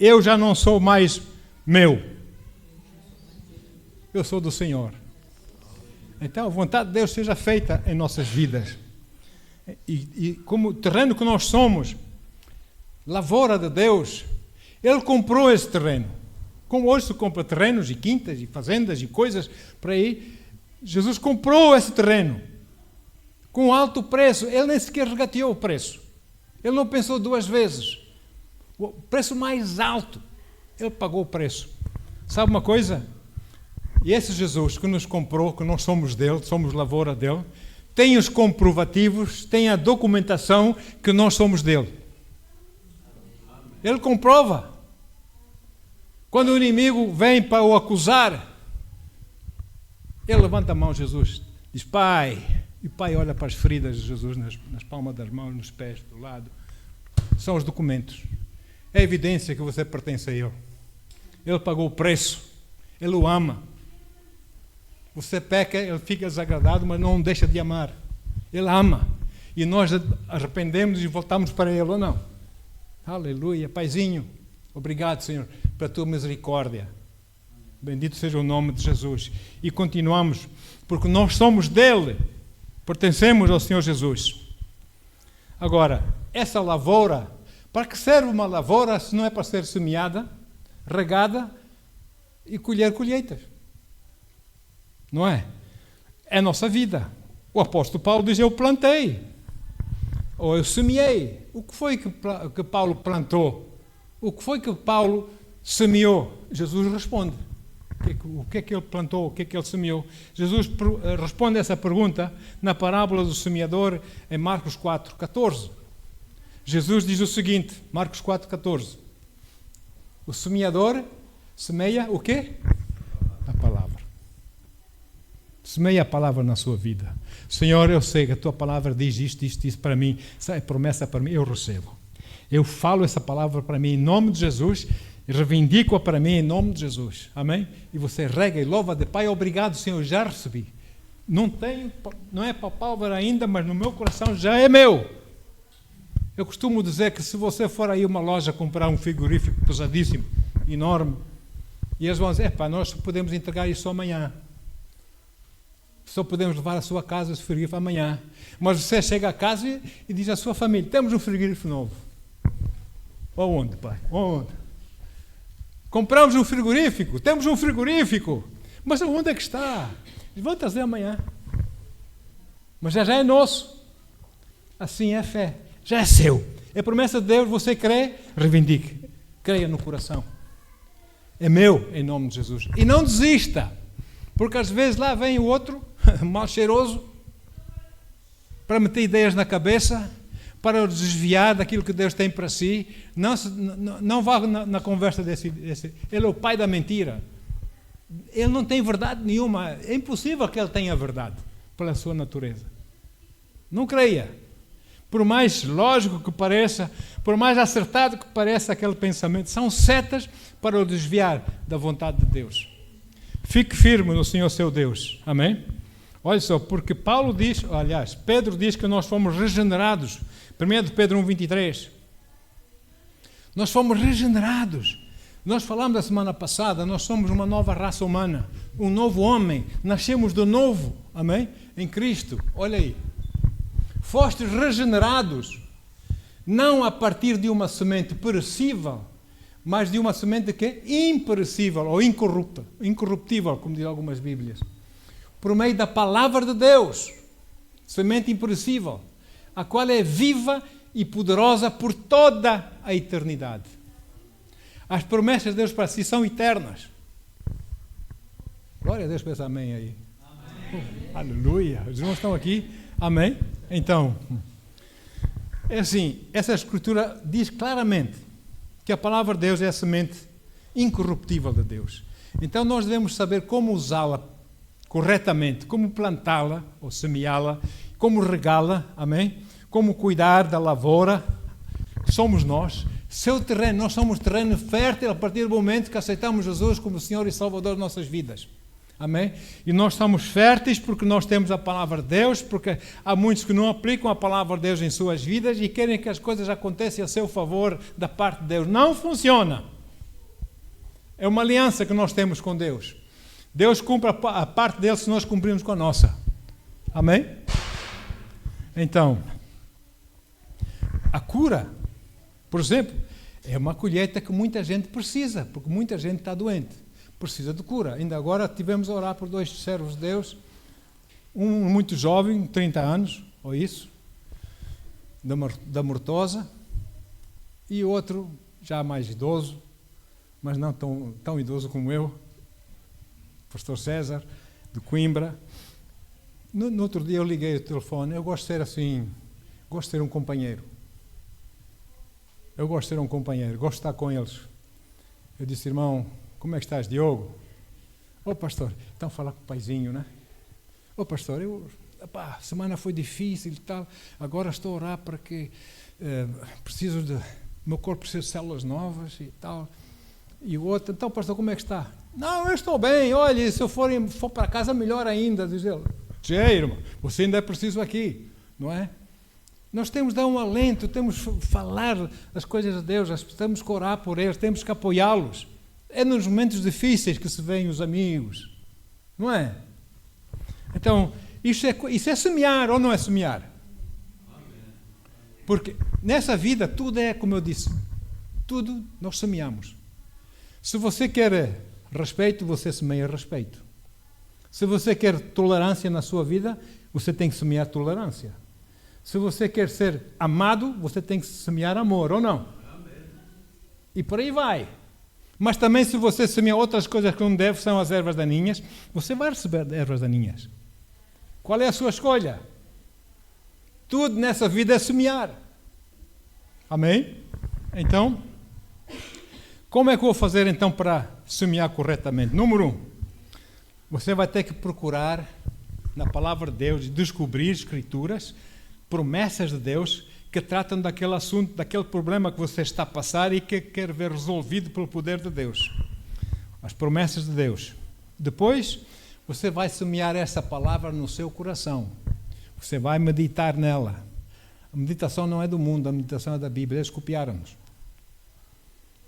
eu já não sou mais meu. Eu sou do Senhor. Então, a vontade de Deus seja feita em nossas vidas. E como terreno que nós somos, lavoura de Deus, Ele comprou esse terreno. Como hoje se compra terrenos e quintas e fazendas e coisas por aí, Jesus comprou esse terreno com alto preço. Ele nem sequer regateou o preço. Ele não pensou duas vezes. O preço mais alto, Ele pagou o preço. Sabe uma coisa? E esse Jesus que nos comprou, que nós somos dele, somos lavoura dele, tem os comprovativos, tem a documentação que nós somos dele. Ele comprova. Quando o inimigo vem para o acusar, ele levanta a mão, Jesus, diz, Pai. E o Pai olha para as feridas de Jesus nas palmas das mãos, nos pés, do lado. São os documentos. É a evidência que você pertence a Ele. Ele pagou o preço. Ele o ama. Você peca, Ele fica desagradado, mas não deixa de amar. Ele ama. E nós arrependemos e voltamos para Ele, ou não? Aleluia. Paizinho, obrigado, Senhor, pela Tua misericórdia. Bendito seja o nome de Jesus. E continuamos, porque nós somos dEle. Pertencemos ao Senhor Jesus. Agora, essa lavoura, para que serve uma lavoura se não é para ser semeada, regada e colher colheitas? Não é? É a nossa vida. O apóstolo Paulo diz, eu plantei, ou eu semeei. O que foi que Paulo plantou? O que foi que Paulo semeou? Jesus responde. O que é que ele plantou? O que é que ele semeou? Jesus responde essa pergunta na parábola do semeador em Marcos 4:14. Jesus diz o seguinte, Marcos 4:14. O semeador semeia o quê? A palavra. Semeia a palavra na sua vida. Senhor, eu sei que a tua palavra diz isto para mim. Essa é promessa para mim, eu recebo. Eu falo essa palavra para mim em nome de Jesus e reivindico-a para mim em nome de Jesus. Amém? E você rega e louva de Pai, obrigado, Senhor, já recebi. Não é palavra ainda, mas no meu coração já é meu. Eu costumo dizer que se você for aí a uma loja comprar um frigorífico pesadíssimo, enorme, e eles vão dizer, nós só podemos entregar isso amanhã. Só podemos levar à sua casa esse frigorífico amanhã. Mas você chega a casa e diz à sua família, temos um frigorífico novo. Onde, Pai? Onde? Compramos um frigorífico, temos um frigorífico. Mas onde é que está? Vão trazer amanhã. Mas já é nosso. Assim é a fé. Já é seu. É promessa de Deus, você crê, reivindique. Creia no coração. É meu, em nome de Jesus. E não desista. Porque às vezes lá vem o outro, mal cheiroso, para meter ideias na cabeça, para o desviar daquilo que Deus tem para si. Não vá na conversa desse. Ele é o pai da mentira. Ele não tem verdade nenhuma. É impossível que ele tenha verdade, pela sua natureza. Não creia. Por mais lógico que pareça, por mais acertado que pareça aquele pensamento, são setas para o desviar da vontade de Deus. Fique firme no Senhor seu Deus. Amém? Olha só, porque Pedro diz que nós fomos regenerados. 1 de Pedro 1:23. Nós fomos regenerados. Nós falamos da semana passada, nós somos uma nova raça humana, um novo homem, nascemos de novo, amém? Em Cristo, olha aí. Fostes regenerados, não a partir de uma semente perecível, mas de uma semente que é imperecível ou incorruptível, como diz algumas Bíblias. Por meio da palavra de Deus, semente imperecível, a qual é viva e poderosa por toda a eternidade. As promessas de Deus para si são eternas. Glória a Deus, pensa amém aí. Amém. Aleluia. Os irmãos estão aqui? Amém? Então, é assim, essa escritura diz claramente que a palavra de Deus é a semente incorruptível de Deus. Então nós devemos saber como usá-la corretamente, como plantá-la ou semeá-la, como regá-la, amém? Como cuidar da lavoura, somos nós. Seu terreno, nós somos terreno fértil a partir do momento que aceitamos Jesus como Senhor e Salvador de nossas vidas. Amém? E nós somos férteis porque nós temos a palavra de Deus, porque há muitos que não aplicam a palavra de Deus em suas vidas e querem que as coisas aconteçam a seu favor da parte de Deus. Não funciona. É uma aliança que nós temos com Deus. Deus cumpre a parte dele se nós cumprirmos com a nossa. Amém? Então, a cura, por exemplo, é uma colheita que muita gente precisa, porque muita gente está doente, precisa de cura. Ainda agora tivemos a orar por 2 servos de Deus, um muito jovem, 30 anos, ou isso, da Mortosa, e outro já mais idoso, mas não tão idoso como eu, pastor César, de Coimbra. No outro dia eu liguei o telefone, eu gosto de ser assim, gosto de ter um companheiro. Eu gosto de ser um companheiro, gosto de estar com eles. Eu disse, irmão, como é que estás, Diogo? Ô pastor, então falar com o paizinho, né? Ô pastor, a semana foi difícil e tal, agora estou a orar para que meu corpo precisa de células novas e tal. E o outro, então pastor, como é que está? Não, eu estou bem, olha, se eu for para casa, melhor ainda, diz ele. Irmão, você ainda é preciso aqui, não é? Nós temos de dar um alento, temos de falar as coisas de Deus, temos que orar por eles, temos que apoiá-los. É nos momentos difíceis que se veem os amigos, não é? Então, isso é semear ou não é semear? Porque nessa vida tudo é, como eu disse, tudo nós semeamos. Se você quer respeito, você semeia respeito. Se você quer tolerância na sua vida, você tem que semear tolerância. Se você quer ser amado, você tem que semear amor, ou não? Amém. E por aí vai. Mas também se você semear outras coisas que não deve, são as ervas daninhas, você vai receber ervas daninhas. Qual é a sua escolha? Tudo nessa vida é semear. Amém? Então, como é que eu vou fazer então para semear corretamente? Número 1. Você vai ter que procurar na palavra de Deus, descobrir escrituras, promessas de Deus que tratam daquele assunto, daquele problema que você está a passar e que quer ver resolvido pelo poder de Deus. As promessas de Deus. Depois, você vai semear essa palavra no seu coração. Você vai meditar nela. A meditação não é do mundo, a meditação é da Bíblia. Eles copiaram-nos.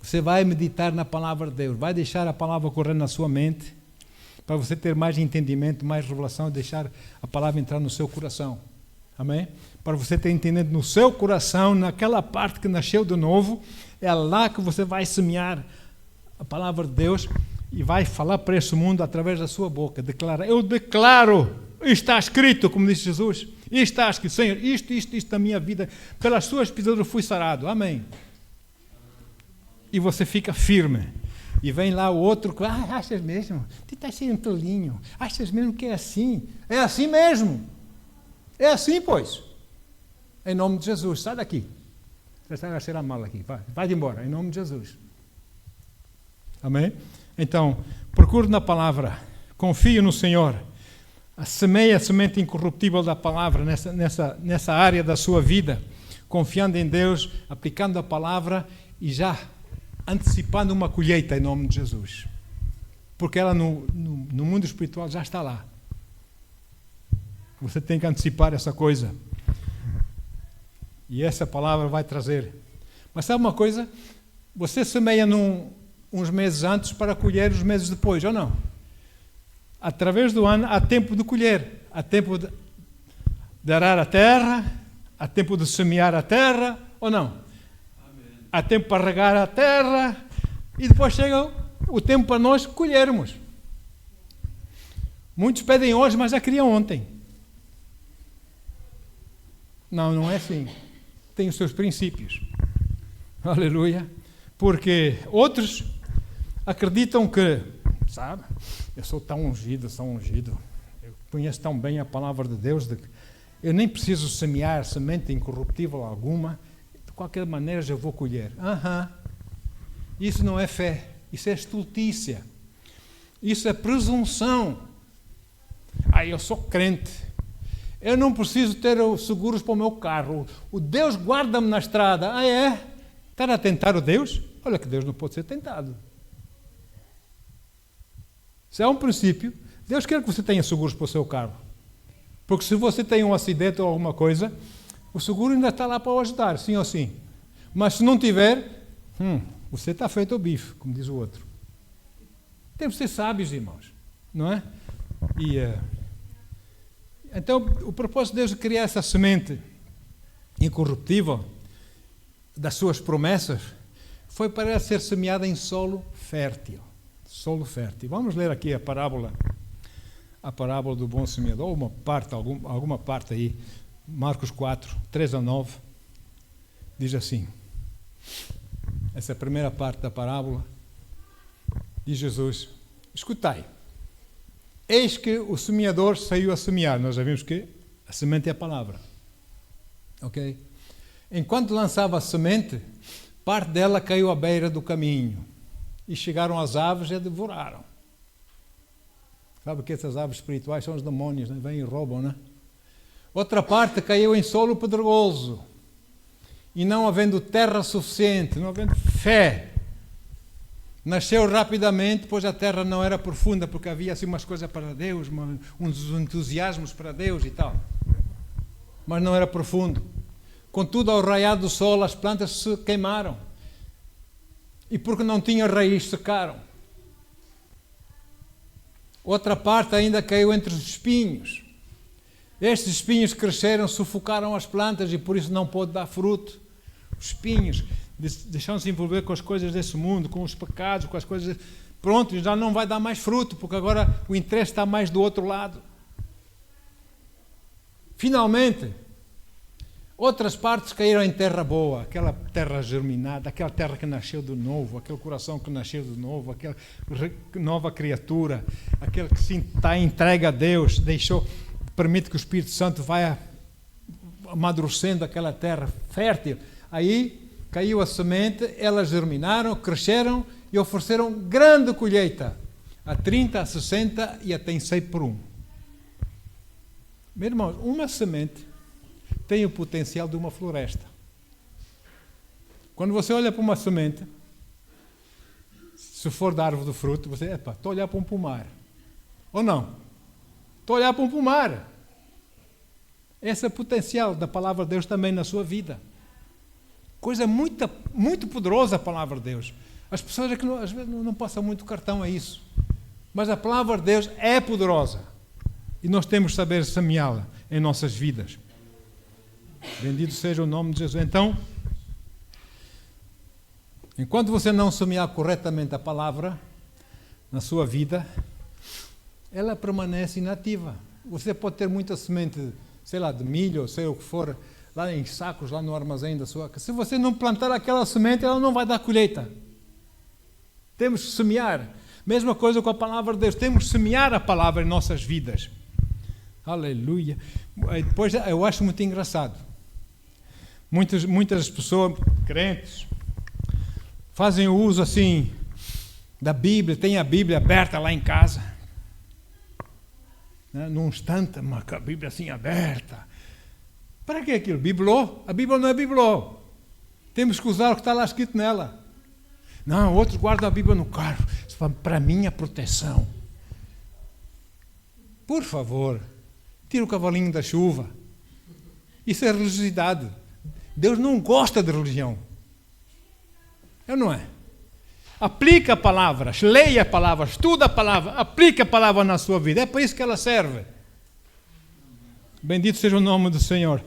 Você vai meditar na palavra de Deus, vai deixar a palavra correr na sua mente, para você ter mais entendimento, mais revelação, e deixar a palavra entrar no seu coração. Amém? Para você ter entendimento no seu coração, naquela parte que nasceu de novo, é lá que você vai semear a palavra de Deus e vai falar para esse mundo através da sua boca. Declara, eu declaro, está escrito, como disse Jesus, está escrito, Senhor, isto da minha vida, pelas suas pisaduras fui sarado. Amém. E você fica firme. E vem lá o outro, achas mesmo? Tu estás sendo tolinho. Achas mesmo que é assim? É assim mesmo. É assim, pois. Em nome de Jesus, sai daqui. Você está a gastar a mala aqui. Vai embora, em nome de Jesus. Amém? Então, procure na palavra. Confie no Senhor. Semeie a semente incorruptível da palavra nessa área da sua vida. Confiando em Deus, aplicando a palavra e já antecipando uma colheita em nome de Jesus. Porque ela no mundo espiritual já está lá. Você tem que antecipar essa coisa. E essa palavra vai trazer. Mas sabe uma coisa? Você semeia uns meses antes para colher os meses depois, ou não? Através do ano há tempo de colher. Há tempo de arar a terra. Há tempo de semear a terra, ou não? Há tempo para regar a terra e depois chega o tempo para nós colhermos. Muitos pedem hoje, mas já queriam ontem. Não é assim. Tem os seus princípios. Aleluia. Porque outros acreditam que, sabe, eu sou tão ungido, eu conheço tão bem a palavra de Deus, eu nem preciso semear semente incorruptível alguma, de qualquer maneira já vou colher. Isso não é fé, isso é estultícia. Isso é presunção. Eu sou crente. Eu não preciso ter seguros para o meu carro. O Deus guarda-me na estrada. É? Está a tentar o Deus? Olha que Deus não pode ser tentado. Se é um princípio, Deus quer que você tenha seguros para o seu carro. Porque se você tem um acidente ou alguma coisa, o seguro ainda está lá para o ajudar, sim ou sim. Mas se não tiver, você está feito ao bife, como diz o outro. temos que ser sábios, irmãos, não é? Então, o propósito de Deus de criar essa semente incorruptível das suas promessas foi para ela ser semeada em solo fértil. Solo fértil. Vamos ler aqui a parábola do bom semeador, ou alguma parte aí, Marcos 4, 3 a 9, diz assim, essa é a primeira parte da parábola, diz Jesus, escutai, eis que o semeador saiu a semear, nós já vimos que a semente é a palavra, ok? Enquanto lançava a semente, parte dela caiu à beira do caminho, e chegaram as aves e a devoraram. Sabe que essas aves espirituais são os demónios, né? Vêm e roubam, né? Outra parte caiu em solo pedregoso, e não havendo terra suficiente, não havendo fé, nasceu rapidamente, pois a terra não era profunda, porque havia assim umas coisas para Deus, uns entusiasmos para Deus e tal, mas não era profundo. Contudo, ao raiar do sol, as plantas se queimaram, e porque não tinha raiz, secaram. Outra parte ainda caiu entre os espinhos. Estes espinhos cresceram, sufocaram as plantas e por isso não pôde dar fruto. Os espinhos deixaram-se envolver com as coisas desse mundo, com os pecados, com as coisas... Pronto, já não vai dar mais fruto, porque agora o interesse está mais do outro lado. Finalmente, outras partes caíram em terra boa, aquela terra germinada, aquela terra que nasceu de novo, aquele coração que nasceu de novo, aquela nova criatura, aquele que se está entregue a Deus, permite que o Espírito Santo vá amadurecendo aquela terra fértil. Aí caiu a semente, elas germinaram, cresceram e ofereceram grande colheita, a 30, a 60 e até 100 por 1. Meus irmãos, uma semente tem o potencial de uma floresta. Quando você olha para uma semente, se for da árvore do fruto, você, estou a olhar para um pomar. Ou não? Estou a olhar para um pomar. Esse é o potencial da palavra de Deus também na sua vida. Coisa muito, muito poderosa a palavra de Deus. As pessoas é que às vezes não passam muito cartão a isso. Mas a palavra de Deus é poderosa. E nós temos que saber semeá-la em nossas vidas. Bendito seja o nome de Jesus. Então, enquanto você não semear corretamente a palavra na sua vida, ela permanece inativa. Você pode ter muita semente, sei lá, de milho, ou sei o que for, lá em sacos, lá no armazém da sua casa. Se você não plantar aquela semente, ela não vai dar colheita. Temos que semear. Mesma coisa com a palavra de Deus. Temos que semear a palavra em nossas vidas. Aleluia. Depois, eu acho muito engraçado. Muitas pessoas, crentes, fazem o uso assim da Bíblia, tem a Bíblia aberta lá em casa, né? Num estante, a Bíblia assim aberta. Para que aquilo? Biblô? A Bíblia não é biblô. Temos que usar o que está lá escrito nela. Não, outros guardam a Bíblia no carro, para minha proteção. Por favor, tira o cavalinho da chuva. Isso é religiosidade. Deus não gosta de religião. É ou não é? Aplica a palavra, leia a palavra, estuda a palavra, aplica a palavra na sua vida. É para isso que ela serve. Bendito seja o nome do Senhor.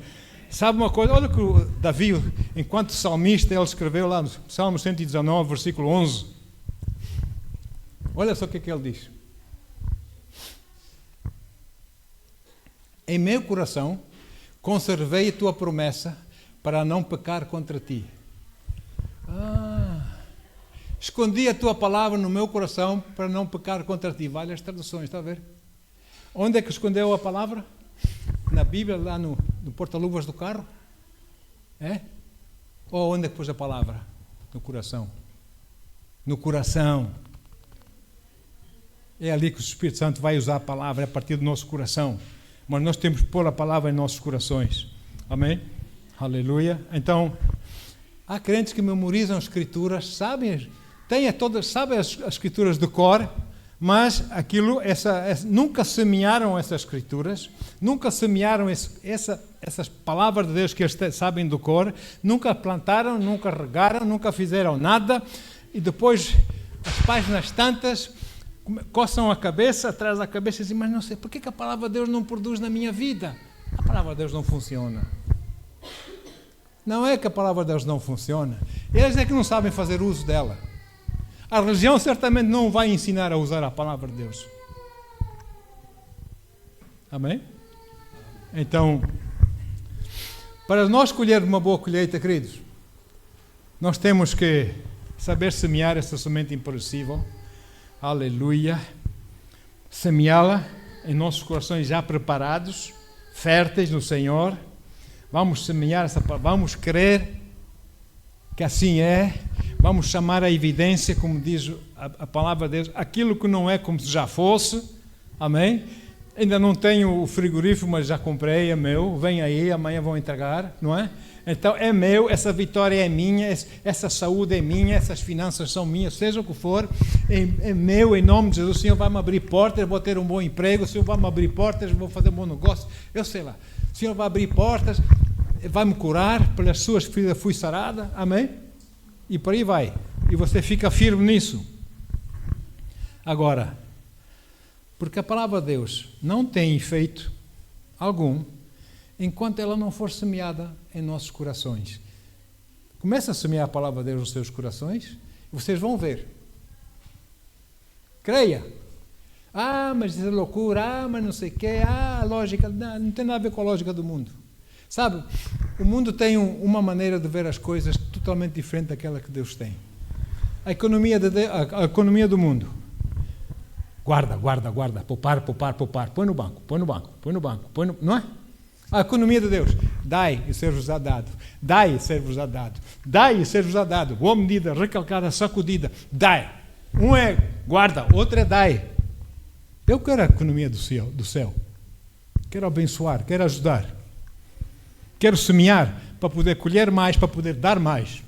Sabe uma coisa? Olha que o Davi, enquanto salmista, ele escreveu lá no Salmo 119, versículo 11. Olha só o que ele diz. Em meu coração conservei a tua promessa para não pecar contra ti. Escondi a tua palavra no meu coração para não pecar contra ti. Várias traduções, está a ver? Onde é que escondeu a palavra? Na Bíblia, lá no porta-luvas do carro? É? Ou onde é que pôs a palavra? No coração. No coração. É ali que o Espírito Santo vai usar a palavra, é a partir do nosso coração. Mas nós temos que pôr a palavra em nossos corações. Amém? Aleluia. Então, há crentes que memorizam as escrituras, sabem as escrituras de cor, mas nunca semearam essas escrituras, nunca semearam essas palavras de Deus que eles sabem de cor, nunca plantaram, nunca regaram, nunca fizeram nada, e depois, as páginas tantas, coçam a cabeça, atrás da cabeça e dizem, mas não sei, por que a palavra de Deus não produz na minha vida? A palavra de Deus não funciona. Não é que a palavra de Deus não funciona. Eles é que não sabem fazer uso dela. A religião certamente não vai ensinar a usar a palavra de Deus. Amém? Então, para nós colhermos uma boa colheita, queridos, nós temos que saber semear essa semente imperecível. Aleluia. Semeá-la em nossos corações já preparados, férteis no Senhor. Vamos semear essa palavra, vamos crer que assim é. Vamos chamar a evidência, como diz a palavra de Deus, aquilo que não é como se já fosse. Amém? Ainda não tenho o frigorífico, mas já comprei, é meu. Vem aí, amanhã vão entregar, não é? Então é meu, essa vitória é minha, essa saúde é minha, essas finanças são minhas, seja o que for, é meu, em nome de Jesus. O Senhor vai me abrir portas, eu vou ter um bom emprego, o Senhor vai me abrir portas, eu vou fazer um bom negócio, eu sei lá. O Senhor vai abrir portas, vai me curar, pelas suas feridas fui sarada, amém? E por aí vai. E você fica firme nisso. Agora, porque a palavra de Deus não tem efeito algum enquanto ela não for semeada em nossos corações. Comece a semear a palavra de Deus nos seus corações e vocês vão ver. Creia. Mas isso é loucura, mas não sei o quê, lógica, não tem nada a ver com a lógica do mundo. Sabe, o mundo tem uma maneira de ver as coisas totalmente diferente daquela que Deus tem. A economia do mundo. Guarda, poupar, põe no banco, não é? A economia de Deus, dai e ser-vos-á dado, dai e ser-vos-á dado, dai e ser-vos-á dado, boa medida, recalcada, sacudida, dai. Um é guarda, outro é dai. Eu quero a economia do céu, quero abençoar, quero ajudar, quero semear para poder colher mais, para poder dar mais.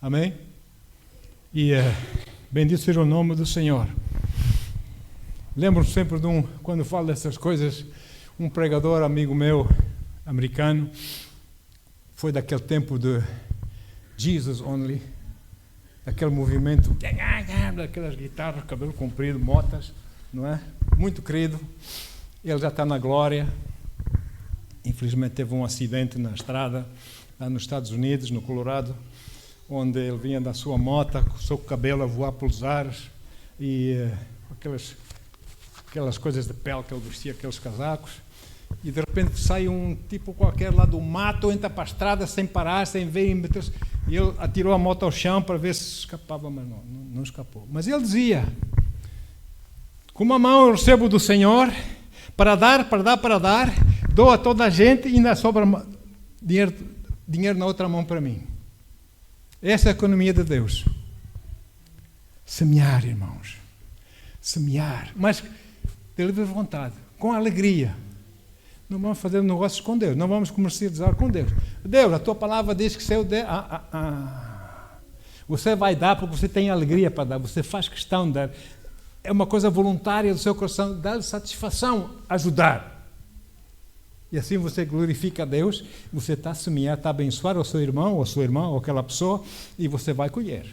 Amém? E bendito seja o nome do Senhor. Lembro-me sempre quando falo dessas coisas, um pregador, amigo meu, americano, foi daquele tempo de Jesus Only, aquele movimento, daquelas guitarras, cabelo comprido, motas, não é? Muito querido. Ele já está na glória. Infelizmente teve um acidente na estrada, lá nos Estados Unidos, no Colorado, onde ele vinha da sua moto, com o seu cabelo a voar pelos ares, e aquelas coisas de pele que ele vestia, aqueles casacos, e de repente sai um tipo qualquer lá do mato, entra para a estrada sem parar, sem ver, e ele atirou a moto ao chão para ver se escapava, mas não escapou. Mas ele dizia, com uma mão eu recebo do Senhor, para dar, dou a toda a gente e ainda sobra dinheiro na outra mão para mim. Essa é a economia de Deus. Semear, irmãos. Semear, mas de livre vontade, com alegria. Não vamos fazer negócios com Deus, não vamos comercializar com Deus. Deus, a tua palavra diz que se eu der, você vai dar porque você tem alegria para dar, você faz questão de dar. É uma coisa voluntária do seu coração, dá-lhe satisfação ajudar. E assim você glorifica a Deus, você está a semear, está a abençoar o seu irmão, ou a sua irmã, ou aquela pessoa, e você vai colher.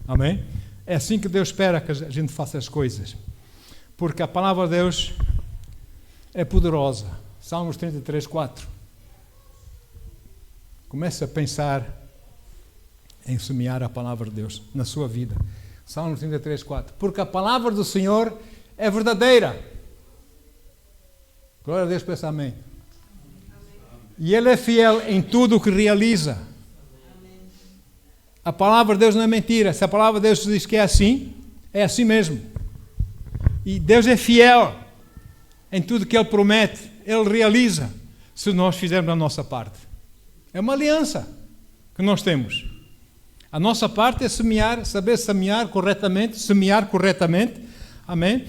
Amém? É assim que Deus espera que a gente faça as coisas. Porque a palavra de Deus é poderosa. Salmos 33, 4. Comece a pensar em semear a palavra de Deus na sua vida. Salmos 33, 4. Porque a palavra do Senhor é verdadeira. Glória a Deus, peça amém. E Ele é fiel em tudo o que realiza. A palavra de Deus não é mentira. Se a palavra de Deus diz que é assim mesmo. E Deus é fiel em tudo que Ele promete. Ele realiza, se nós fizermos a nossa parte. É uma aliança que nós temos. A nossa parte é semear, saber semear corretamente, amém?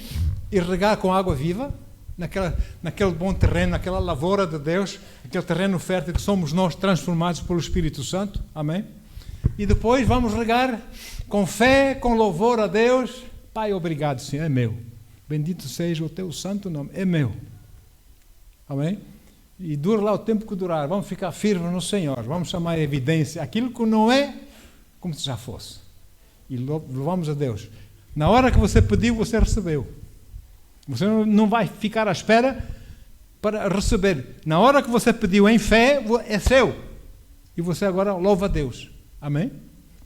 E regar com água viva, naquele bom terreno, naquela lavoura de Deus, aquele terreno fértil que somos nós transformados pelo Espírito Santo, amém? E depois vamos regar com fé, com louvor a Deus. Pai, obrigado, Senhor, é meu. Bendito seja o teu santo nome, é meu. Amém? E dura lá o tempo que durar, vamos ficar firmes no Senhor, vamos chamar a evidência, aquilo que não é como se já fosse. E louvamos a Deus. Na hora que você pediu, você recebeu. Você não vai ficar à espera para receber. Na hora que você pediu em fé, é seu. E você agora louva a Deus. Amém?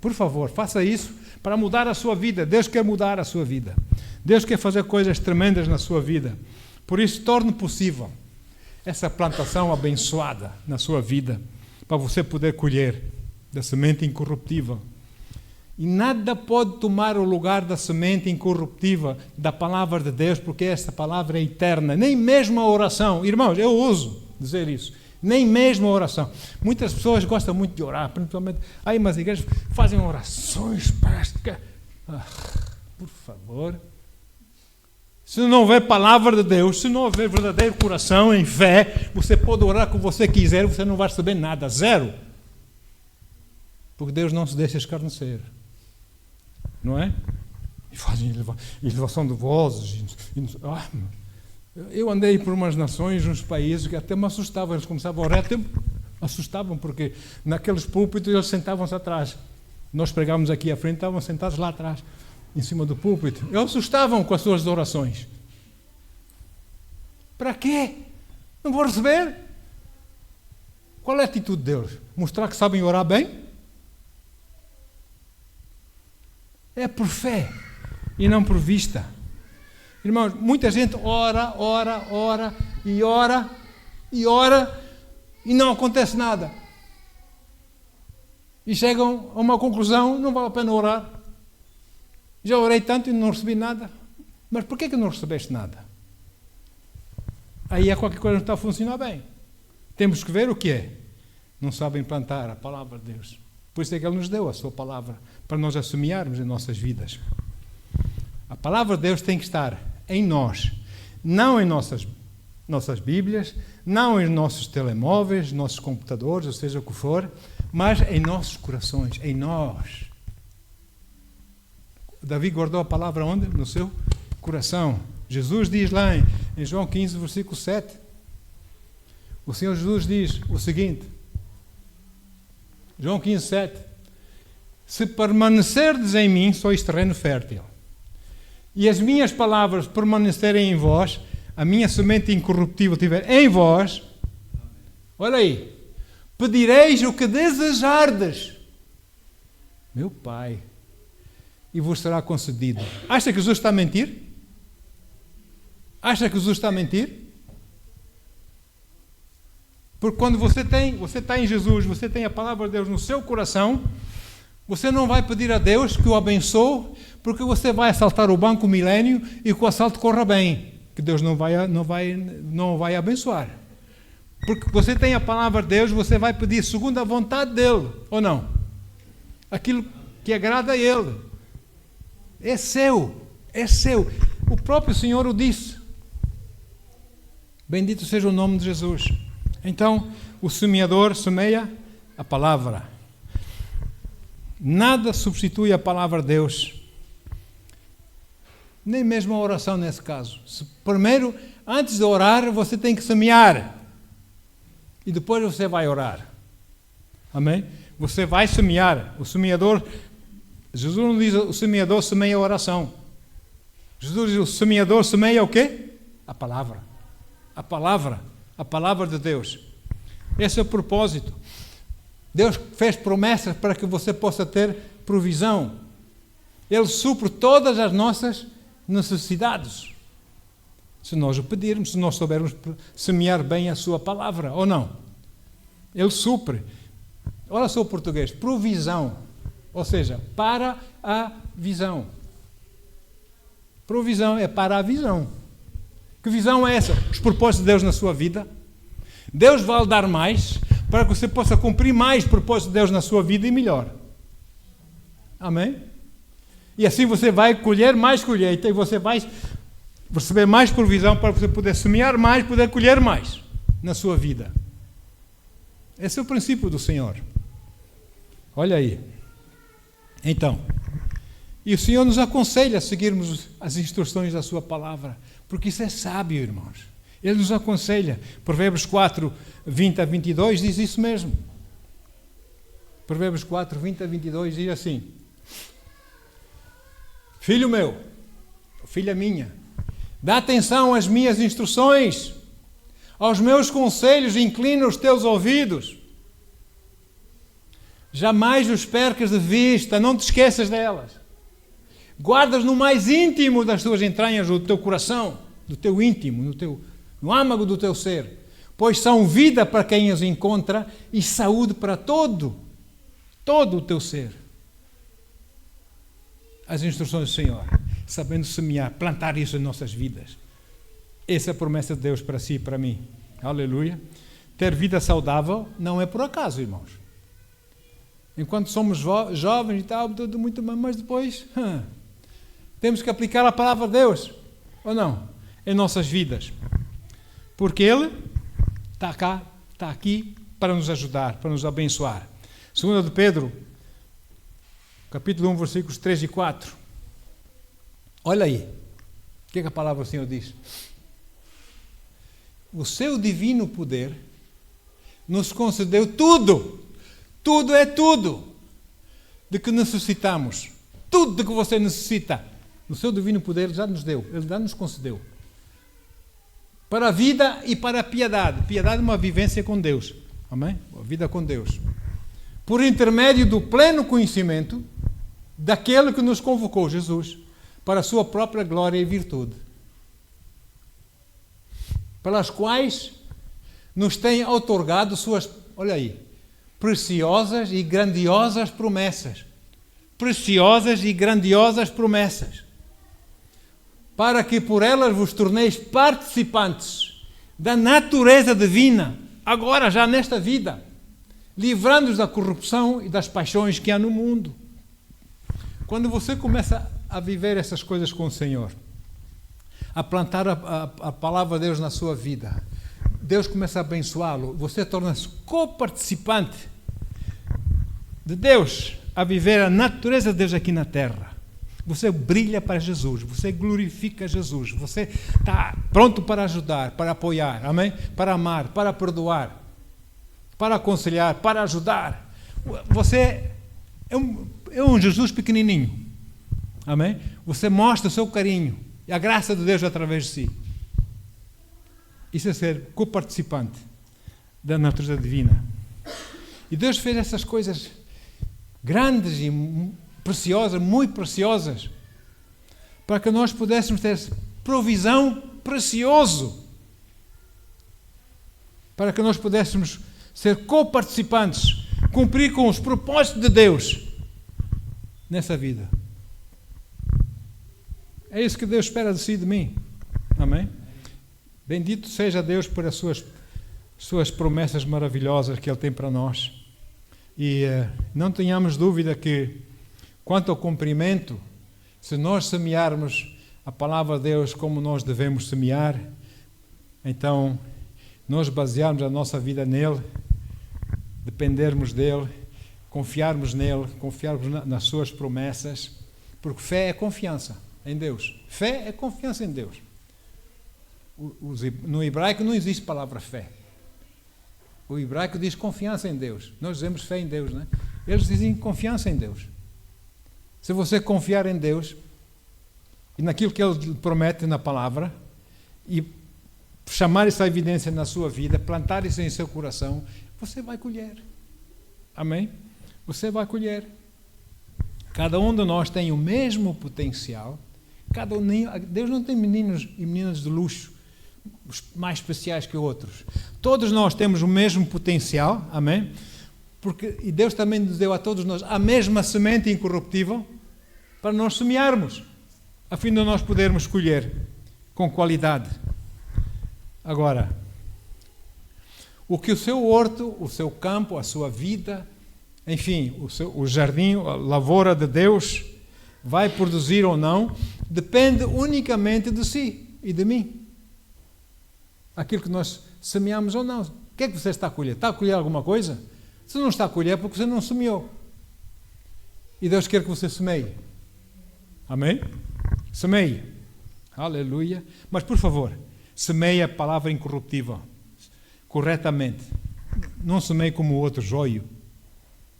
Por favor, faça isso para mudar a sua vida. Deus quer mudar a sua vida. Deus quer fazer coisas tremendas na sua vida. Por isso, torne possível essa plantação abençoada na sua vida, para você poder colher da semente incorruptível. E nada pode tomar o lugar da semente incorruptível, da palavra de Deus, porque essa palavra é eterna. Nem mesmo a oração. Irmãos, eu uso dizer isso. Nem mesmo a oração. Muitas pessoas gostam muito de orar, principalmente. Aí umas igrejas fazem orações práticas. Por favor. Se não houver palavra de Deus, se não houver verdadeiro coração em fé, você pode orar como você quiser, você não vai receber nada. Zero. Porque Deus não se deixa escarnecer. Não é? E fazem elevação de vozes. Eu andei por umas nações, uns países que até me assustavam. Eles começavam a orar, até me assustavam, porque naqueles púlpitos eles sentavam-se atrás. Nós pregávamos aqui à frente, estavam sentados lá atrás, em cima do púlpito. Eles assustavam com as suas orações. Para quê? Não vou receber? Qual é a atitude deles? Mostrar que sabem orar bem? É por fé e não por vista. Irmãos, muita gente ora e não acontece nada. E chegam a uma conclusão, não vale a pena orar. Já orei tanto e não recebi nada. Mas por que não recebeste nada? Aí é qualquer coisa que não está a funcionar bem. Temos que ver o que é. Não sabem plantar a palavra de Deus. Por isso é que Ele nos deu a sua palavra, para nós assemearmos em nossas vidas. A palavra de Deus tem que estar em nós, não em nossas Bíblias, não em nossos telemóveis, nossos computadores, ou seja o que for, mas em nossos corações, em nós. Davi guardou a palavra onde? No seu coração. Jesus diz lá em João 15, versículo 7, o Senhor Jesus diz o seguinte, João 15, 7, se permanecerdes em mim, sois terreno fértil, e as minhas palavras permanecerem em vós, a minha semente incorruptível estiver em vós, olha aí, pedireis o que desejardes, meu Pai, e vos será concedido. Acha que Jesus está a mentir? Acha que Jesus está a mentir? Porque quando você está em Jesus, você tem a palavra de Deus no seu coração, você não vai pedir a Deus que o abençoe, porque você vai assaltar o banco milénio e que o assalto corra bem, que Deus não vai abençoar. Porque você tem a palavra de Deus, você vai pedir segundo a vontade dEle, ou não? Aquilo que agrada a Ele. É seu, é seu. O próprio Senhor o disse. Bendito seja o nome de Jesus. Então, o semeador semeia a palavra. Nada substitui a palavra de Deus. Nem mesmo a oração nesse caso. Primeiro, antes de orar, você tem que semear. E depois você vai orar. Amém? Você vai semear. O semeador, Jesus não diz o semeador semeia a oração. Jesus diz o semeador semeia o quê? A palavra. A palavra. A palavra de Deus. Esse é o propósito. Deus fez promessas para que você possa ter provisão. Ele supre todas as nossas necessidades. Se nós o pedirmos, se nós soubermos semear bem a sua palavra, ou não? Ele supre. Olha só o português. Provisão. Ou seja, para a visão. Provisão é para a visão. Que visão é essa? Os propósitos de Deus na sua vida. Deus vai lhe dar mais para que você possa cumprir mais propósitos de Deus na sua vida e melhor. Amém? E assim você vai colher mais colheita e você vai receber mais provisão para você poder semear mais, poder colher mais na sua vida. Esse é o princípio do Senhor. Olha aí. Então, e o Senhor nos aconselha a seguirmos as instruções da sua palavra, porque isso é sábio, irmãos. Ele nos aconselha. Provérbios 4, 20 a 22 diz isso mesmo. Provérbios 4, 20 a 22 diz assim: Filho meu, filha minha, dá atenção às minhas instruções, aos meus conselhos, inclina os teus ouvidos. Jamais os percas de vista, não te esqueças delas. Guardas no mais íntimo das tuas entranhas, do teu coração, do teu íntimo, no âmago do teu ser, pois são vida para quem as encontra e saúde para todo o teu ser. As instruções do Senhor, sabendo semear, plantar isso em nossas vidas. Essa é a promessa de Deus para si e para mim. Aleluia. Ter vida saudável não é por acaso, irmãos. Enquanto somos jovens e tal, tudo muito bem, mas depois temos que aplicar a palavra de Deus, ou não? Em nossas vidas. Porque Ele está cá, está aqui para nos ajudar, para nos abençoar. 2 de Pedro, capítulo 1, versículos 3 e 4. Olha aí. O que é que a palavra do Senhor diz? O seu divino poder nos concedeu tudo. Tudo é tudo de que necessitamos. Tudo de que você necessita. O seu divino poder Ele já nos deu. Ele já nos concedeu. Para a vida e para a piedade. Piedade é uma vivência com Deus. Amém? A vida com Deus. Por intermédio do pleno conhecimento daquele que nos convocou, Jesus, para a sua própria glória e virtude. Pelas quais nos tem outorgado suas, olha aí, preciosas e grandiosas promessas. Preciosas e grandiosas promessas. Para que por elas vos torneis participantes da natureza divina, agora já nesta vida, livrando-os da corrupção e das paixões que há no mundo. Quando você começa a viver essas coisas com o Senhor, a plantar a palavra de Deus na sua vida, Deus começa a abençoá-lo, você torna-se coparticipante de Deus, a viver a natureza de Deus aqui na terra. Você brilha para Jesus, você glorifica Jesus, você está pronto para ajudar, para apoiar, amém? Para amar, para perdoar, para aconselhar, para ajudar. Você é um Jesus pequenininho, amém? Você mostra o seu carinho e a graça de Deus através de si. Isso é ser coparticipante da natureza divina. E Deus fez essas coisas grandes e preciosas, muito preciosas, para que nós pudéssemos ter provisão precioso, para que nós pudéssemos ser coparticipantes, cumprir com os propósitos de Deus nessa vida. É isso que Deus espera de si e de mim. Amém? Bendito seja Deus por as suas promessas maravilhosas que Ele tem para nós. E não tenhamos dúvida que, quanto ao cumprimento, se nós semearmos a palavra de Deus como nós devemos semear, então nós basearmos a nossa vida nele, dependermos dele, confiarmos nele, confiarmos nas suas promessas, porque fé é confiança em Deus. Fé é confiança em Deus. No hebraico não existe palavra fé. O hebraico diz confiança em Deus. Nós dizemos fé em Deus, não é? Eles dizem confiança em Deus. Se você confiar em Deus e naquilo que Ele promete na palavra e chamar essa evidência na sua vida, plantar isso em seu coração, você vai colher. Amém? Você vai colher. Cada um de nós tem o mesmo potencial. Deus não tem meninos e meninas de luxo mais especiais que outros. Todos nós temos o mesmo potencial, amém? E Deus também nos deu a todos nós a mesma semente incorruptível para nós semearmos, a fim de nós podermos colher com qualidade. Agora, o que o seu horto, o seu campo, a sua vida, enfim, o jardim, a lavoura de Deus vai produzir ou não, depende unicamente de si e de mim. Aquilo que nós semeamos ou não. O que é que você está a colher? Está a colher alguma coisa? Se não está a colher é porque você não semeou. E Deus quer que você semeie. Amém? Semeie. Aleluia. Mas, por favor, semeie a palavra incorruptível. Corretamente. Não semeie como o outro joio.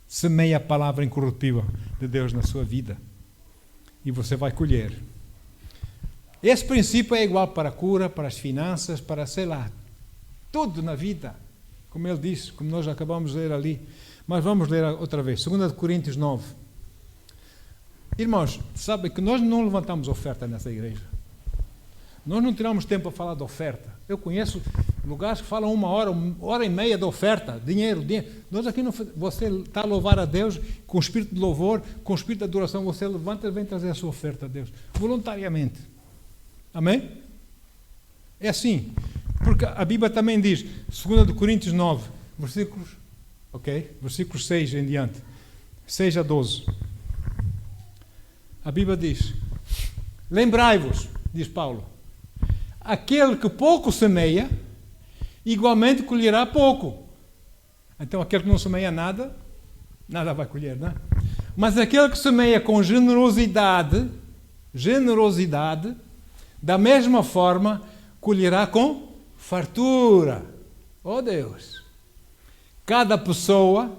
Semeie a palavra incorruptível de Deus na sua vida. e você vai colher. Esse princípio é igual para a cura, para as finanças, para, sei lá, tudo na vida. Como ele disse, como nós acabamos de ler ali. Mas vamos ler outra vez. 2 Coríntios 9. Irmãos, sabem que nós não levantamos oferta nessa igreja. Nós não tiramos tempo para falar de oferta. Eu conheço lugares que falam uma hora e meia de oferta, dinheiro. Nós aqui, você está a louvar a Deus com espírito de louvor, com espírito de adoração, você levanta e vem trazer a sua oferta a Deus, voluntariamente. Amém? É assim, porque a Bíblia também diz, 2 Coríntios 9, versículos 6 em diante, 6 a 12. A Bíblia diz, lembrai-vos, diz Paulo, aquele que pouco semeia, igualmente colherá pouco. Então aquele que não semeia nada, nada vai colher, não é? Mas aquele que semeia com generosidade, da mesma forma, colherá com fartura. Oh Deus! Cada pessoa,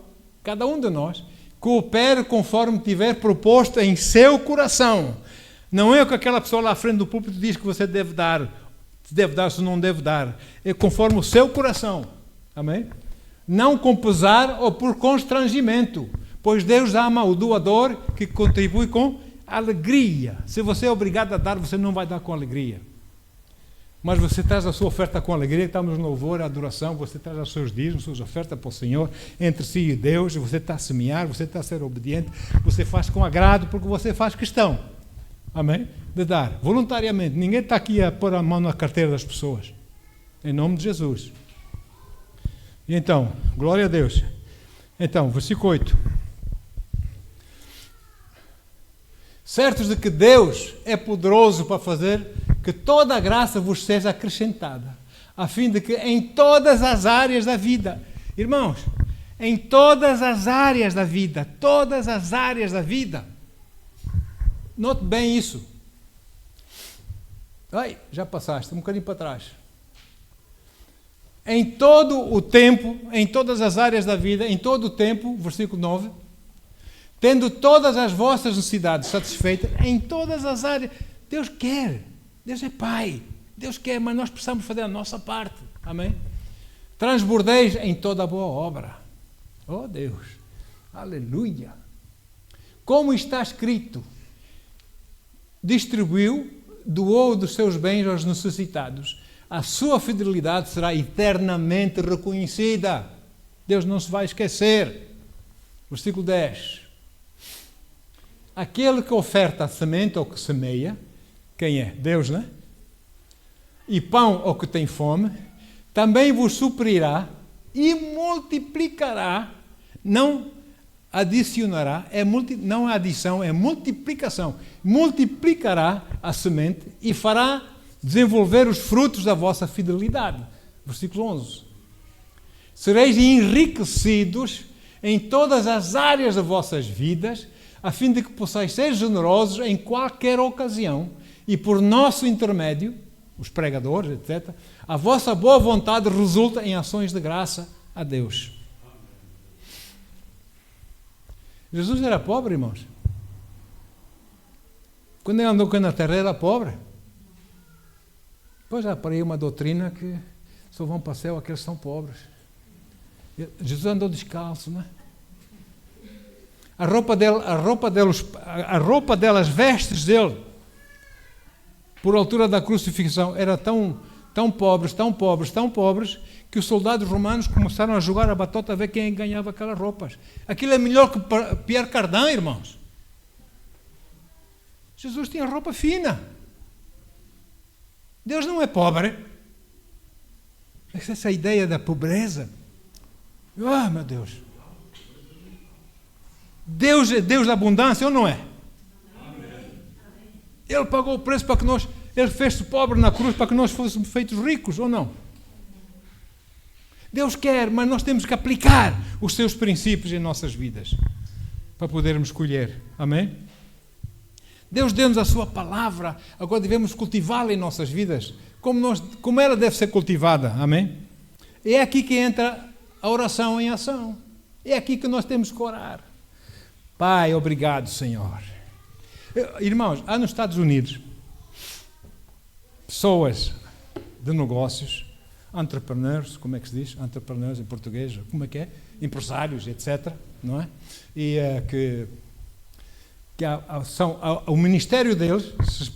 cada um de nós, coopere conforme tiver proposto em seu coração. Não é o que aquela pessoa lá à frente do púlpito diz que você deve dar, se não deve dar. É conforme o seu coração. Amém? Não com pesar ou por constrangimento, pois Deus ama o doador que contribui com alegria. Se você é obrigado a dar, você não vai dar com alegria. Mas você traz a sua oferta com alegria, estamos no louvor, a adoração, você traz os seus dízimos, suas ofertas para o Senhor, entre si e Deus, você está a semear, você está a ser obediente, você faz com agrado, porque você faz questão. Amém? De dar, voluntariamente. Ninguém está aqui a pôr a mão na carteira das pessoas. Em nome de Jesus. E então, glória a Deus. Então, versículo 8. Certos de que Deus é poderoso para fazer que toda a graça vos seja acrescentada, a fim de que em todas as áreas da vida, irmãos, em todas as áreas da vida, note bem isso. Ai, já passaste um bocadinho para trás. Em todo o tempo, em todas as áreas da vida, em todo o tempo, versículo 9, tendo todas as vossas necessidades satisfeitas, em todas as áreas. Deus quer, Deus é Pai, Deus quer, mas nós precisamos fazer a nossa parte. Amém? Transbordeis em toda a boa obra. Oh Deus, aleluia. Como está escrito, distribuiu, doou dos seus bens aos necessitados. A sua fidelidade será eternamente reconhecida. Deus não se vai esquecer. Versículo 10. Aquele que oferta a semente ou que semeia, quem é? Deus, não é? E pão ao que tem fome, também vos suprirá e multiplicará, não adicionará, não é adição, é multiplicação. Multiplicará a semente e fará desenvolver os frutos da vossa fidelidade. Versículo 11. Sereis enriquecidos em todas as áreas das vossas vidas, a fim de que possais ser generosos em qualquer ocasião, e por nosso intermédio, os pregadores, etc., a vossa boa vontade resulta em ações de graça a Deus. Jesus era pobre, irmãos. Quando ele andou aqui na terra, era pobre. Depois já parei uma doutrina que só vão para o céu aqueles que são pobres. Jesus andou descalço, não é? A roupa dele, as vestes dele, por altura da crucifixão, era tão pobres, que os soldados romanos começaram a jogar a batota a ver quem ganhava aquelas roupas. Aquilo é melhor que Pierre Cardin, irmãos. Jesus tinha roupa fina. Deus não é pobre. Essa ideia da pobreza. Ah, meu Deus. Deus é Deus da abundância ou não é? Amém. Ele pagou o preço para que nós, ele fez-se pobre na cruz para que nós fôssemos feitos ricos ou não? Deus quer, mas nós temos que aplicar os seus princípios em nossas vidas para podermos colher. Amém? Deus deu-nos a sua palavra, agora devemos cultivá-la em nossas vidas, como ela deve ser cultivada. Amém? É aqui que entra a oração em ação. É aqui que nós temos que orar. Pai, obrigado, Senhor. Irmãos, há nos Estados Unidos pessoas de negócios, entrepreneurs, como é que se diz? Entrepreneurs em português, como é que é? Empresários, etc. Não é? E o ministério deles,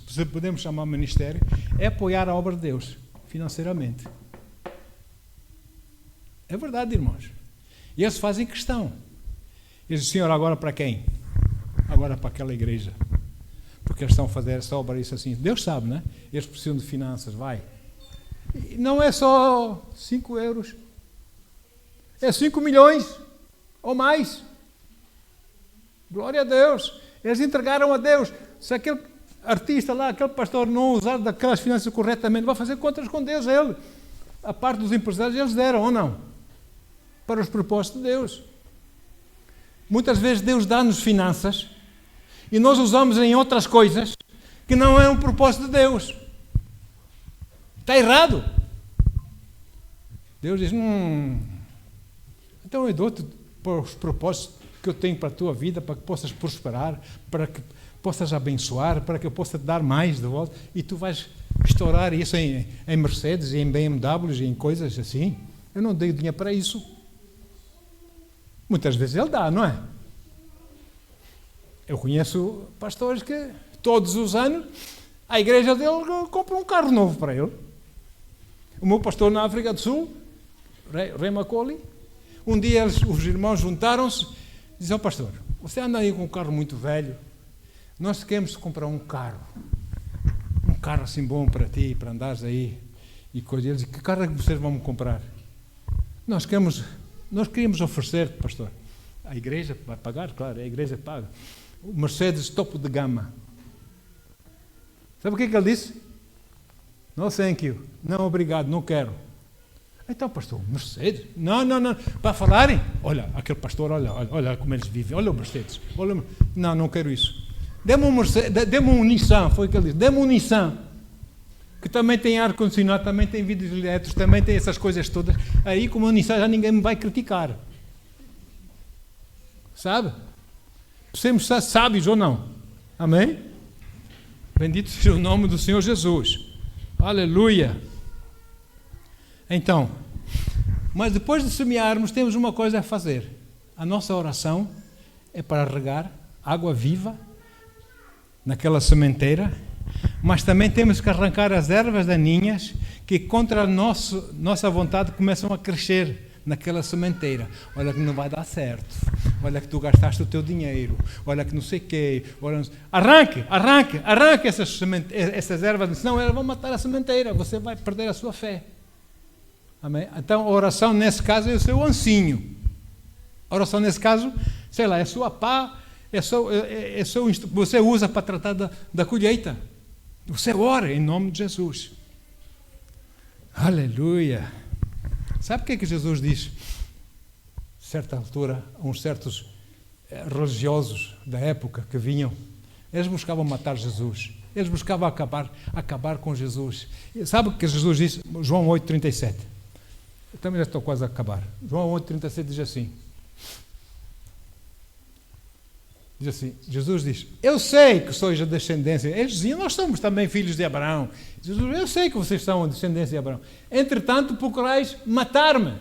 se podemos chamar ministério, é apoiar a obra de Deus, financeiramente. É verdade, irmãos. E eles fazem questão. Eles dizem, Senhor, agora para quem? Agora para aquela igreja. Porque eles estão a fazer essa obra, isso assim. Deus sabe, não é? Eles precisam de finanças, vai. E não é só 5 euros. É 5 milhões ou mais. Glória a Deus. Eles entregaram a Deus. Se aquele artista lá, aquele pastor não usar daquelas finanças corretamente, vai fazer contas com Deus. Ele, a parte dos empresários, eles deram ou não? Para os propósitos de Deus. Muitas vezes Deus dá-nos finanças e nós usamos em outras coisas que não é um propósito de Deus. Está errado. Deus diz, então eu dou-te para os propósitos que eu tenho para a tua vida, para que possas prosperar, para que possas abençoar, para que eu possa te dar mais de volta, e tu vais estourar isso em Mercedes, em BMWs, em coisas assim. Eu não dei dinheiro para isso. Muitas vezes ele dá, não é? Eu conheço pastores que todos os anos a igreja dele compra um carro novo para ele. O meu pastor na África do Sul, Ray Macaulay, um dia os irmãos juntaram-se e disseram, pastor, você anda aí com um carro muito velho, nós queremos comprar um carro assim bom para ti, para andares aí e coisas. Eles, que carro é que vocês vão comprar? Nós queríamos oferecer, pastor, a igreja vai pagar, claro, a igreja paga, o Mercedes topo de gama. Sabe o que ele disse? No thank you, não obrigado, não quero. Então, pastor, Mercedes? Não. Para falarem, olha, aquele pastor, olha como eles vivem, olha o Mercedes. Não quero isso. Dê-me um Nissan, foi o que ele disse. Dê-me um Nissan, que também tem ar-condicionado, também tem vidros elétricos, também tem essas coisas todas. Aí, como o Nissan, já ninguém me vai criticar. Sabe? Precisamos ser sábios ou não? Amém? Bendito seja o nome do Senhor Jesus. Aleluia. Então, mas depois de semearmos, temos uma coisa a fazer. A nossa oração é para regar água viva naquela sementeira, mas também temos que arrancar as ervas daninhas que contra a nossa vontade começam a crescer naquela sementeira. Olha que não vai dar certo. Olha que tu gastaste o teu dinheiro. Olha que não sei o quê. Arranque essas ervas, senão elas vão matar a sementeira. Você vai perder a sua fé. Amém? Então, a oração, nesse caso, é o seu ancinho. A oração, nesse caso, sei lá, é sua pá, você usa para tratar da colheita. Você ora em nome de Jesus. Aleluia. Sabe o que é que Jesus diz? A certa altura, uns certos religiosos da época que vinham, eles buscavam matar Jesus. Eles buscavam acabar com Jesus. Sabe o que Jesus disse? João 8,37. Eu também já estou quase a acabar. João 8,37 diz assim. Diz assim, Jesus diz, eu sei que sois a descendência. Eles diziam, nós somos também filhos de Abraão. Jesus, eu sei que vocês são a descendência de Abraão. Entretanto, procurais matar-me,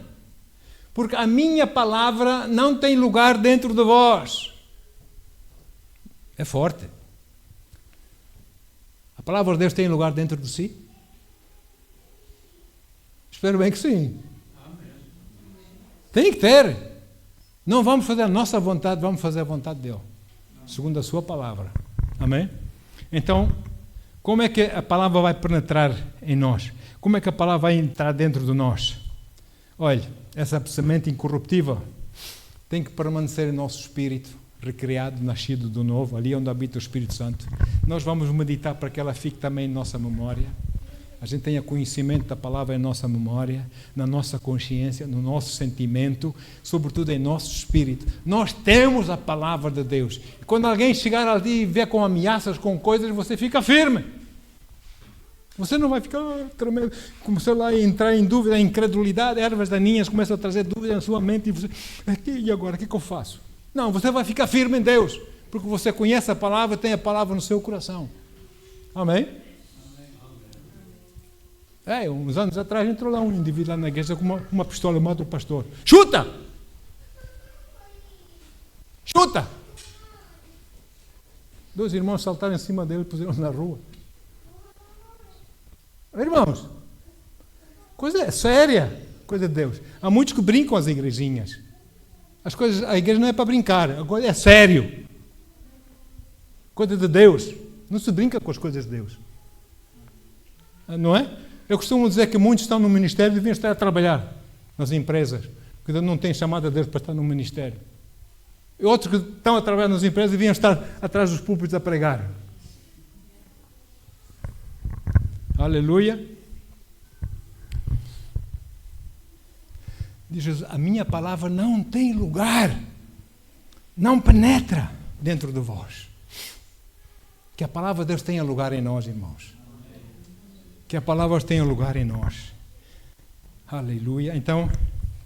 porque a minha palavra não tem lugar dentro de vós. É forte. A palavra de Deus tem lugar dentro de si? Espero bem que sim. Tem que ter. Não vamos fazer a nossa vontade, vamos fazer a vontade dele, segundo a sua palavra. Amém? Então, como é que a palavra vai penetrar em nós? Como é que a palavra vai entrar dentro de nós? Olha, essa semente incorruptível tem que permanecer em nosso espírito, recriado, nascido do novo, ali onde habita o Espírito Santo. Nós vamos meditar para que ela fique também em nossa memória. A gente tenha conhecimento da palavra em nossa memória, na nossa consciência, no nosso sentimento, sobretudo em nosso espírito. Nós temos a palavra de Deus. E quando alguém chegar ali e ver com ameaças, com coisas, você fica firme. Você não vai ficar tremendo, começou lá a entrar em dúvida, a incredulidade, ervas daninhas começam a trazer dúvida na sua mente, e você, e agora, o que eu faço? Não, você vai ficar firme em Deus, Porque você conhece a palavra, tem a palavra no seu coração. Amém? Uns anos atrás entrou lá um indivíduo lá na igreja com uma pistola, mata o pastor. Chuta! Chuta! 2 irmãos saltaram em cima dele e puseram na rua. Irmãos, coisa séria, coisa de Deus. Há muitos que brincam as igrejinhas. A igreja não é para brincar, é sério. Coisa de Deus. Não se brinca com as coisas de Deus. Não é? Eu costumo dizer que muitos estão no ministério e deviam estar a trabalhar nas empresas, porque não têm chamado a Deus para estar no ministério. E outros que estão a trabalhar nas empresas deviam estar atrás dos púlpitos a pregar. Aleluia. Diz Jesus, a minha palavra não tem lugar, não penetra dentro de vós. Que a palavra de Deus tenha lugar em nós, irmãos. Que a palavra tenha lugar em nós. Aleluia. Então,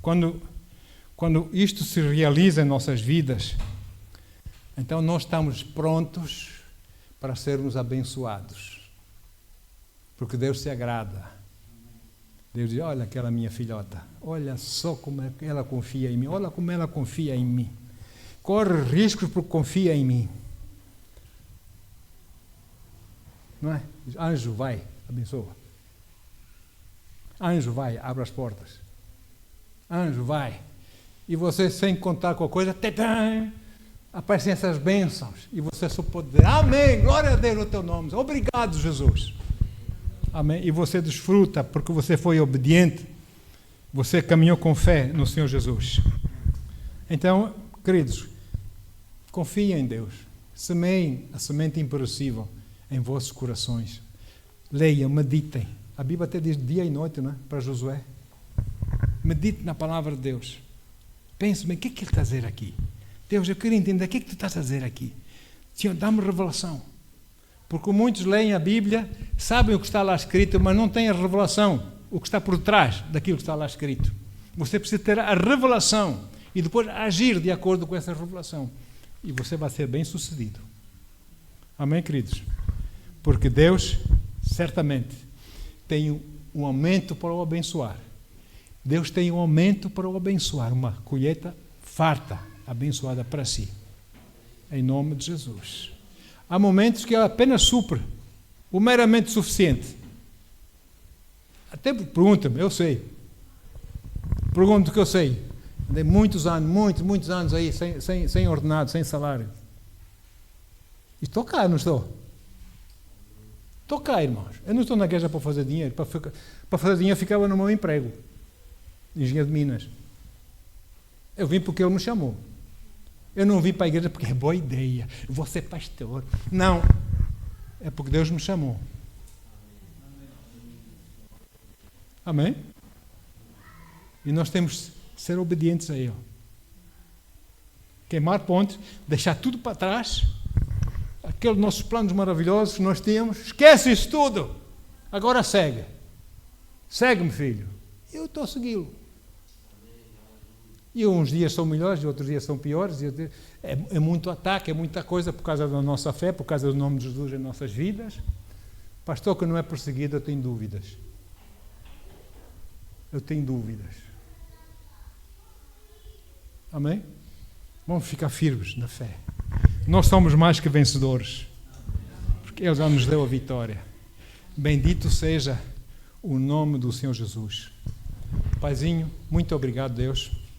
quando isto se realiza em nossas vidas, então nós estamos prontos para sermos abençoados. Porque Deus se agrada. Deus diz, olha aquela minha filhota, olha só como ela confia em mim, olha como ela confia em mim. Corre riscos porque confia em mim. Não é? Diz, anjo, vai, abençoa. Anjo, vai, abre as portas. Anjo, vai. E você, sem contar com a coisa, aparecem essas bênçãos. E você só pode dizer, amém, glória a Deus no teu nome. Obrigado, Jesus. Amém? E você desfruta porque você foi obediente, você caminhou com fé no Senhor Jesus. Então, queridos, confiem em Deus, semeiem a semente imperecível em vossos corações, leiam, meditem. A Bíblia até diz dia e noite, não é? Para Josué. Medite na palavra de Deus. Pense bem, o que é que ele está a dizer aqui? Deus, eu quero entender, o que é que tu estás a dizer aqui? Senhor, dá-me revelação. Porque muitos leem a Bíblia, sabem o que está lá escrito, mas não têm a revelação, o que está por trás daquilo que está lá escrito. Você precisa ter a revelação e depois agir de acordo com essa revelação. E você vai ser bem sucedido. Amém, queridos? Porque Deus, certamente, tem um aumento para o abençoar. Deus tem um aumento para o abençoar, uma colheita farta, abençoada para si. Em nome de Jesus. Há momentos que Ele apenas supre o meramente suficiente. Até pergunta-me, eu sei. Pergunto que eu sei. Andei muitos anos aí, sem ordenado, sem salário. E estou cá, não estou? Estou cá, irmãos. Eu não estou na igreja para fazer dinheiro. Para fazer dinheiro ficava no meu emprego. Engenheiro de Minas. Eu vim porque Ele me chamou. Eu não vim para a igreja porque é boa ideia, eu vou ser pastor. Não, é porque Deus me chamou. Amém? E nós temos que ser obedientes a Ele. Queimar pontes, deixar tudo para trás, aqueles nossos planos maravilhosos que nós tínhamos, esquece isso tudo. Agora segue. Segue-me, filho. Eu estou a segui-lo. E uns dias são melhores, e outros dias são piores. É muito ataque, é muita coisa por causa da nossa fé, por causa do nome de Jesus em nossas vidas. Pastor que não é perseguido, eu tenho dúvidas. Eu tenho dúvidas. Amém? Vamos ficar firmes na fé. Nós somos mais que vencedores, porque Ele já nos deu a vitória. Bendito seja o nome do Senhor Jesus. Paizinho, muito obrigado, Deus.